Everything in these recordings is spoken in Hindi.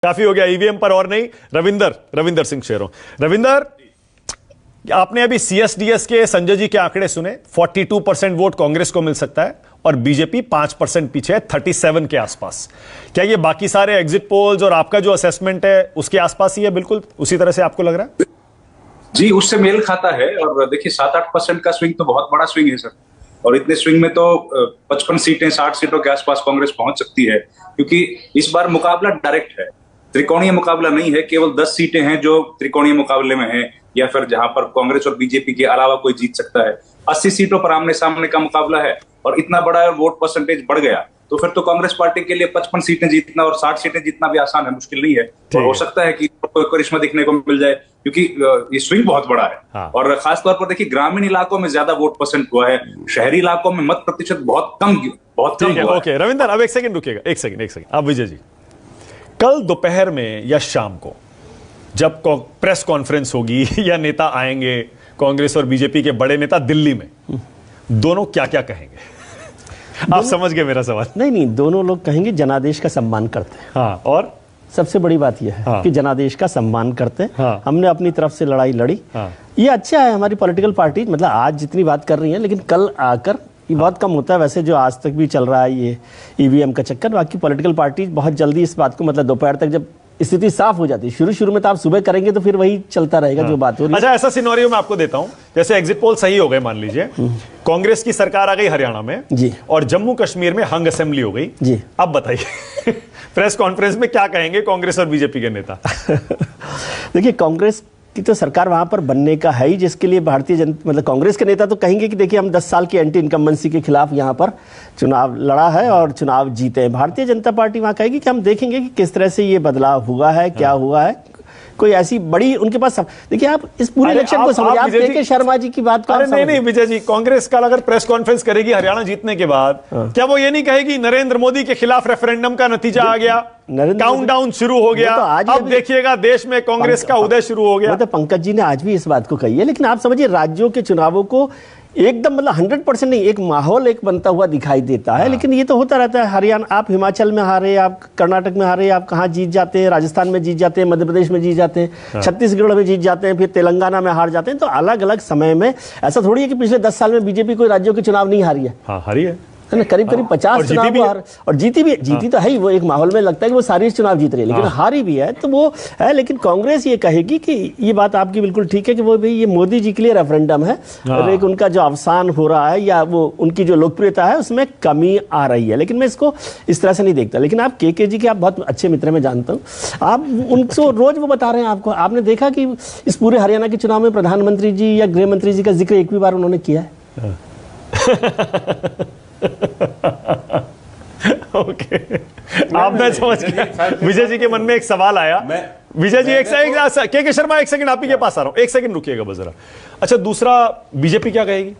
काफी हो गया ईवीएम पर और नहीं। रविंदर सिंह शेरों, रविंदर, आपने अभी सीएसडीएस के संजय जी के आंकड़े सुने। 42% वोट कांग्रेस को मिल सकता है और बीजेपी 5% पीछे है, 37 के आसपास। क्या ये बाकी सारे एग्जिट पोल्स और आपका जो असेसमेंट है उसके आसपास ही है? बिल्कुल उसी तरह से आपको लग रहा है? जी, उससे मेल खाता है। और देखिए 7-8% का स्विंग तो बहुत बड़ा स्विंग है सर। और इतने स्विंग में तो 55 सीटें 60 सीटों के आसपास कांग्रेस पहुंच सकती है, क्योंकि इस बार मुकाबला डायरेक्ट है, त्रिकोणीय मुकाबला नहीं है। केवल 10 सीटें हैं जो त्रिकोणीय मुकाबले में हैं, या फिर जहां पर कांग्रेस और बीजेपी के अलावा कोई जीत सकता है। 80 सीटों पर आमने सामने का मुकाबला है और इतना बड़ा वोट परसेंटेज बढ़ गया तो फिर तो कांग्रेस पार्टी के लिए 55 सीटें जीतना और 60 सीटें जीतना भी आसान है, मुश्किल नहीं है। और हो सकता है कि कोई करिश्मा दिखने को मिल जाए, क्योंकि ये स्विंग बहुत बड़ा है। हाँ। और खासतौर पर देखिए ग्रामीण इलाकों में ज्यादा वोट परसेंट हुआ है, शहरी इलाकों में मत प्रतिशत बहुत कम हुआ है। ओके रविंदर, अब एक सेकंड रुकिएगा, एक सेकंड। अब विजय जी, कल दोपहर में या शाम को जब प्रेस कॉन्फ्रेंस होगी या नेता आएंगे कांग्रेस और बीजेपी के बड़े नेता दिल्ली में, दोनों क्या क्या कहेंगे? आप समझ गए मेरा सवाल? नहीं, दोनों लोग कहेंगे जनादेश का सम्मान करते हैं। हाँ, और सबसे बड़ी बात यह है हाँ। कि जनादेश का सम्मान करते हैं। हाँ। हमने अपनी तरफ से लड़ाई लड़ी। हाँ। ये अच्छा है, हमारी पॉलिटिकल पार्टी मतलब आज जितनी बात कर रही है, लेकिन कल आकर ये बहुत कम होता है। वैसे जो आज तक भी चल रहा है ये ईवीएम का चक्कर, बाकी पॉलिटिकल पार्टी बहुत जल्दी इस बात को मतलब दोपहर तक जब स्थिति साफ हो जाती है, शुरू में तो आप सुबह करेंगे तो फिर वही चलता रहेगा। हाँ। जो बात हो रही है। अच्छा, ऐसा सिनेरियो मैं आपको देता हूं, जैसे एग्जिट पोल सही हो गए, मान लीजिए कांग्रेस की सरकार आ गई हरियाणा में जी, और जम्मू कश्मीर में हंग असेंबली हो गई जी। अब बताइए प्रेस कॉन्फ्रेंस में क्या कहेंगे कांग्रेस और बीजेपी के नेता? देखिए कांग्रेस की तो सरकार वहां पर बनने का है ही, जिसके लिए भारतीय जनता मतलब कांग्रेस के नेता तो कहेंगे कि देखिए हम 10 साल की एंटी इनकम्बेंसी के खिलाफ यहां पर चुनाव लड़ा है और चुनाव जीते हैं। भारतीय जनता पार्टी वहां कहेगी कि हम देखेंगे कि किस तरह से ये बदलाव हुआ है, क्या हुआ है। कोई ऐसी बड़ी उनके पास देखिए आप इस पूरे इलेक्शन को समझिए। आप के शर्मा जी की बात अरे नहीं विजय जी, कांग्रेस कल अगर प्रेस कॉन्फ्रेंस करेगी हरियाणा जीतने के बाद, क्या वो ये नहीं कहेगी नरेंद्र मोदी के खिलाफ रेफरेंडम का नतीजा आ गया, काउंटडाउन शुरू हो गया, तो अब देखिएगा देश में कांग्रेस का उदय शुरू हो गया? तो पंकज जी ने आज भी इस बात को कही है, लेकिन आप समझिए राज्यों के चुनावों को एकदम मतलब 100% नहीं, एक माहौल एक बनता हुआ दिखाई देता है। लेकिन ये तो होता रहता है। हरियाणा आप हिमाचल में हारे, आप कर्नाटक में हारे, आप कहाँ जीत जाते हैं, राजस्थान में जीत जाते हैं, मध्य प्रदेश में जीत जाते हैं, छत्तीसगढ़ में जीत जाते हैं, फिर तेलंगाना में हार जाते हैं। तो अलग अलग समय में ऐसा थोड़ी है कि पिछले 10 साल में बीजेपी कोई राज्यों के चुनाव नहीं हारी है। हाँ, हारी है ना, करीब 50 चुनाव और जीती तो है ही। वो एक माहौल में लगता है कि वो सारी चुनाव जीत रही है, लेकिन हारी भी है तो वो है। लेकिन कांग्रेस ये कहेगी कि ये बात आपकी बिल्कुल ठीक है कि वो भी ये मोदी जी के लिए रेफरेंडम है और एक उनका जो अवसान हो रहा है या वो उनकी जो लोकप्रियता है उसमें कमी आ रही है। लेकिन मैं इसको इस तरह से नहीं देखता। लेकिन आप के जी के आप बहुत अच्छे मित्र में जानता हूँ, आप उनको रोज वो बता रहे हैं आपको। आपने देखा कि इस पूरे हरियाणा के चुनाव में प्रधानमंत्री जी या गृह मंत्री जी का जिक्र एक भी बार उन्होंने किया है? ओके, आपने समझ गया। विजय जी के मन में एक सवाल आया। विजय जी के शर्मा, एक सेकंड आप ही के पास आ रहा हूं, एक सेकंड रुकिएगा बस जरा। अच्छा, दूसरा बीजेपी क्या कहेगी?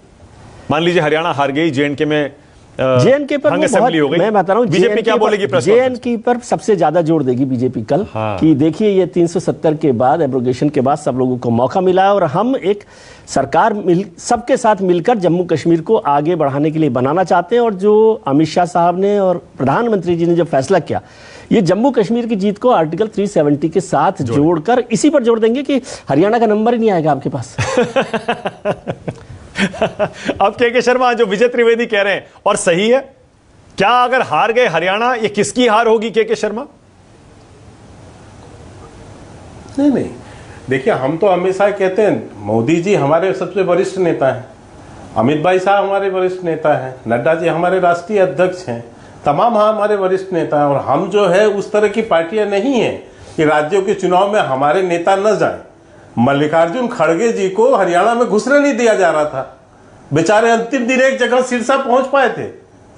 मान लीजिए हरियाणा हार गई, जेएनके में जेएनके पर असेंबली हो गई, मैं बता रहा हूं बीजेपी क्या बोलेगी? जेएनके पर सबसे ज्यादा जोर देगी बीजेपी कल। हाँ। कि देखिए ये 370 के बाद, एब्रोगेशन के बाद सब लोगों को मौका मिला है और हम एक सरकार सबके साथ मिलकर जम्मू कश्मीर को आगे बढ़ाने के लिए बनाना चाहते हैं। और जो अमित शाह साहब ने और प्रधानमंत्री जी ने जो फैसला किया, ये जम्मू कश्मीर की जीत को आर्टिकल 370 के साथ जोड़कर इसी पर जोड़ देंगे कि हरियाणा का नंबर ही नहीं आएगा आपके पास। अब के शर्मा, जो विजय त्रिवेदी कह रहे हैं और सही है, क्या अगर हार गए हरियाणा, ये किसकी हार होगी के शर्मा? नहीं, देखिए हम तो हमेशा कहते हैं मोदी जी हमारे सबसे वरिष्ठ नेता हैं, अमित भाई साहब हमारे वरिष्ठ नेता हैं, नड्डा जी हमारे राष्ट्रीय अध्यक्ष हैं, तमाम हमारे वरिष्ठ नेता हैं। और हम जो है उस तरह की पार्टियां नहीं है कि राज्यों के चुनाव में हमारे नेता न जाएं। मल्लिकार्जुन खड़गे जी को हरियाणा में घुसने नहीं दिया जा रहा था, बेचारे अंतिम दिन एक जगह सिरसा पहुंच पाए थे।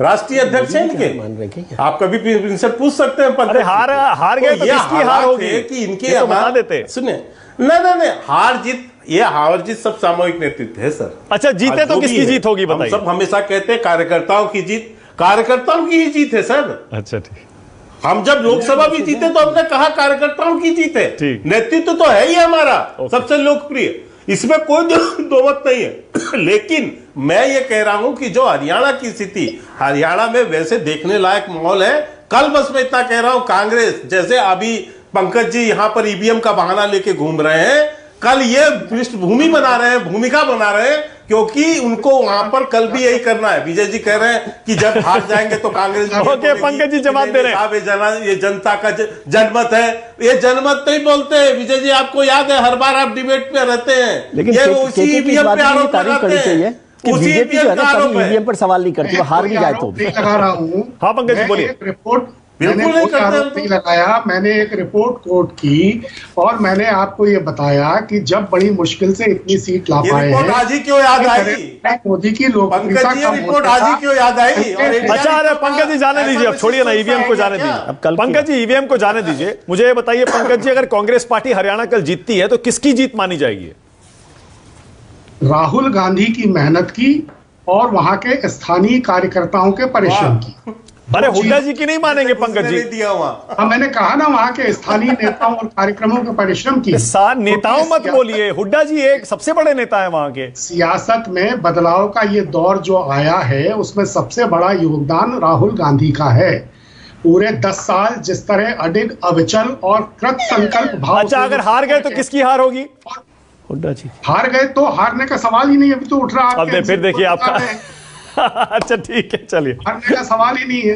राष्ट्रीय अध्यक्ष हैं इनके, आप कभी इनसे पूछ सकते हैं। हार गए तो किसकी हार होगी कि इनके तो बता देते? सुने, नहीं, हार जीत सब सामूहिक नेतृत्व है सर। अच्छा, जीते तो किसकी जीत होगी बताइए? सब हमेशा कहते हैं कार्यकर्ताओं की जीत, कार्यकर्ताओं की ही जीत है सर। अच्छा, ठीक। हम जब लोकसभा भी जीते तो हमने कहा कार्यकर्ताओं की जीत है, नेतृत्व तो है ही हमारा सबसे लोकप्रिय, इसमें कोई दो मत नहीं है। लेकिन मैं ये कह रहा हूं कि जो हरियाणा की स्थिति, हरियाणा में वैसे देखने लायक माहौल है। कल बस मैं इतना कह रहा हूं, कांग्रेस जैसे अभी पंकज जी यहाँ पर ईवीएम का बहाना लेके घूम रहे हैं, कल ये पृष्ठभूमि बना रहे हैं, भूमिका बना रहे हैं, क्योंकि उनको वहां पर कल भी यही करना है। विजय जी कह रहे हैं कि जब हार जाएंगे तो कांग्रेस ओके, पंकज जी जवाब दे रहे हैं, ये जनता का जनमत है। ये जनमत नहीं बोलते विजय जी, आपको याद है हर बार आप डिबेट पे रहते हैं, लेकिन ये उसी ईवीएम पे आरोप लगाते हैं, उसी ईवीएम का आरोप है। ईवीएम पर सवाल नहीं करती, वो हार भी जाए तो भी। लगा रहा हूँ। हाँ पंकज जी बोलिए। रिपोर्ट बिल्कुल मैंने नहीं कोई आरोप करते नहीं लगाया, मैंने एक रिपोर्ट कोट की और मैंने आपको ये बताया कि जब बड़ी मुश्किल से इतनी सीट ला पाए रिपोर्ट हैं, आज ही क्यों याद आई? मोदी की लोकप्रियता पंकज जी, का रिपोर्ट आज ही क्यों याद आई? और अच्छा अरे पंकज जी जाने दीजिए, अब छोड़िए ना, ईवीएम को जाने दीजिए। अब कल पंकज जी ईवीएम को जाने दीजिए, मुझे ये बताइए पंकज जी, अगर कांग्रेस पार्टी हरियाणा कल जीतती है तो किसकी जीत मानी जाएगी? राहुल गांधी की मेहनत की और वहां के स्थानीय कार्यकर्ताओं के परिश्रम की। अरे हुड्डा जी की नहीं मानेंगे पंकज जी? दिया हुआ हाँ, मैंने कहा ना वहां के स्थानीय नेताओं और कार्यक्रमों के परिश्रम की। नेताओं मत बोलिए, हुड्डा जी एक सबसे बड़े नेता है वहां के। सियासत में बदलाव का ये दौर जो आया है उसमें सबसे बड़ा योगदान राहुल गांधी का है। पूरे 10 साल जिस तरह अडिग, अविचल और कृत संकल्प भाव। अच्छा अगर हार गए तो किसकी हार होगी? हुड्डा जी हार गए तो हारने का सवाल ही नहीं, अभी तो उठ रहा है अब फिर देखिए आपका अच्छा ठीक है, चलिए हारने का सवाल ही नहीं है।